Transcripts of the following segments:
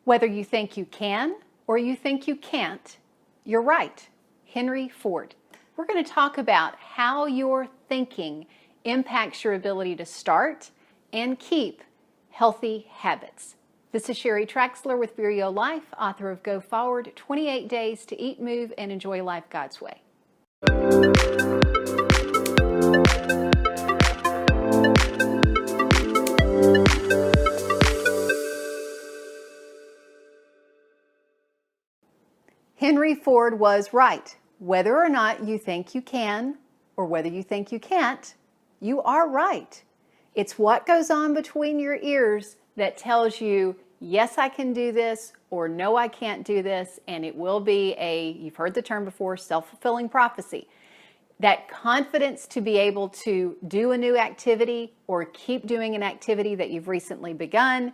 Whether you think you can or you think you can't, you're right. Henry Ford. We're going to talk about how your thinking impacts your ability to start and keep healthy habits. This is Sheri Traxler with ViREO Life, author of Go Forward, 28 Days to Eat, Move, and Enjoy Life God's Way. Henry Ford was right. Whether or not you think you can or whether you think you can't, you are right. It's what goes on between your ears that tells you, yes, I can do this, or no, I can't do this, and it will be you've heard the term before, self-fulfilling prophecy. That confidence to be able to do a new activity or keep doing an activity that you've recently begun.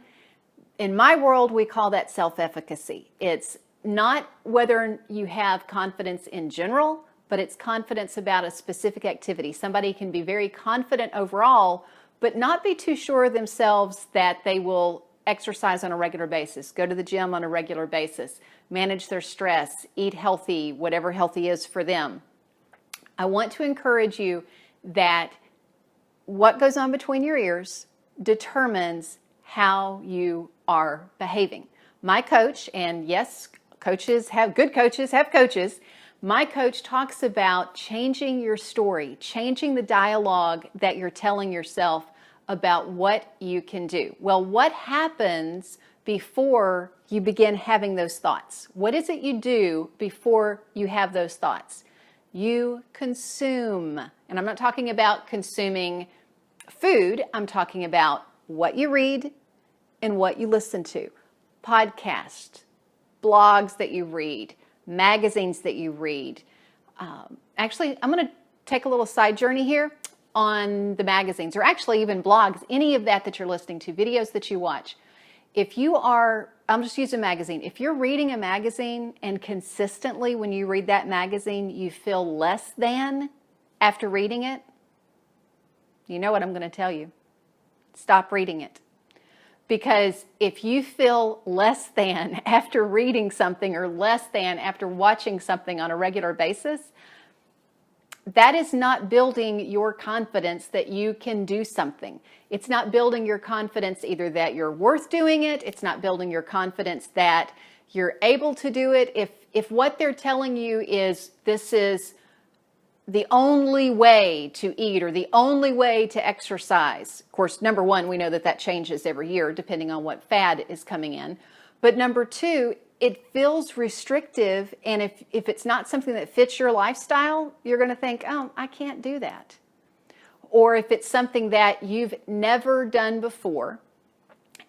In my world, we call that self-efficacy. It's not whether you have confidence in general, but it's confidence about a specific activity. Somebody can be very confident overall, but not be too sure of themselves that they will exercise on a regular basis, go to the gym on a regular basis, manage their stress, eat healthy, whatever healthy is for them. I want to encourage you that what goes on between your ears determines how you are behaving. My coach, and yes, good coaches have coaches. My coach talks about changing your story, changing the dialogue that you're telling yourself about what you can do. Well, what happens before you begin having those thoughts? What is it you do before you have those thoughts? You consume. And I'm not talking about consuming food. I'm talking about what you read and what you listen to. Podcasts, blogs that you read, magazines that you read. Actually, I'm going to take a little side journey here on the magazines, or actually even blogs, any of that you're listening to, videos that you watch. I'll just use a magazine. If you're reading a magazine and consistently when you read that magazine, you feel less than after reading it, you know what I'm going to tell you. Stop reading it. Because if you feel less than after reading something or less than after watching something on a regular basis, that is not building your confidence that you can do something. It's not building your confidence either that you're worth doing it. It's not building your confidence that you're able to do it. If what they're telling you is this is the only way to eat or the only way to exercise. Of course, number one, we know that changes every year depending on what fad is coming in. But number two, it feels restrictive, and if it's not something that fits your lifestyle, you're going to think, oh, I can't do that. Or if it's something that you've never done before,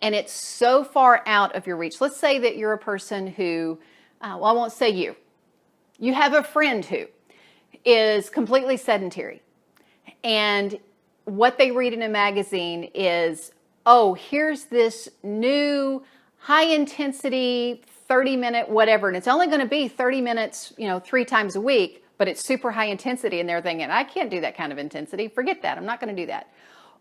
and it's so far out of your reach. Let's say that you're a person who, I won't say you. You have a friend who is completely sedentary, and what they read in a magazine is, oh, here's this new high intensity 30-minute whatever, and it's only going to be 30 minutes, 3 times a week, but it's super high intensity, and they're thinking, I can't do that kind of intensity. Forget that. I'm not going to do that.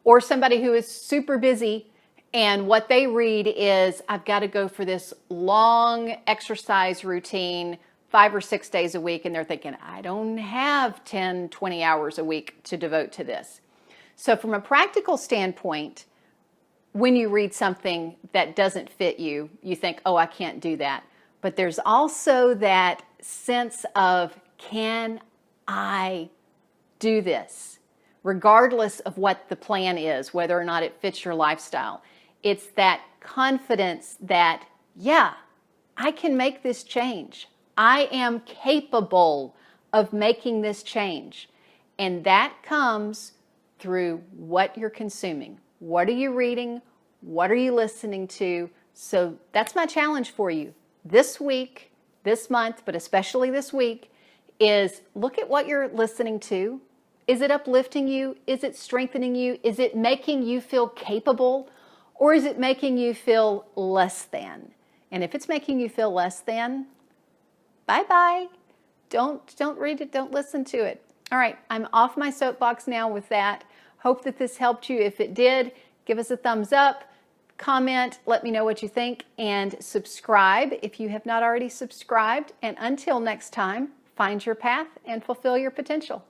Or somebody who is super busy, and what they read is, I've got to go for this long exercise routine 5 or 6 days a week, and they're thinking, I don't have 10, 20 hours a week to devote to this. So from a practical standpoint, when you read something that doesn't fit you, you think, oh, I can't do that. But there's also that sense of, can I do this? Regardless of what the plan is, whether or not it fits your lifestyle. It's that confidence that, yeah, I can make this change. I am capable of making this change. And that comes through what you're consuming. What are you reading? What are you listening to? So that's my challenge for you this week, this month, but especially this week, is look at what you're listening to. Is it uplifting you? Is it strengthening you? Is it making you feel capable? Or is it making you feel less than? And if it's making you feel less than, bye-bye. Don't read it. Don't listen to it. All right, I'm off my soapbox now with that. Hope that this helped you. If it did, give us a thumbs up. comment, let me know what you think, and subscribe if you have not already subscribed. And until next time, find your path and fulfill your potential.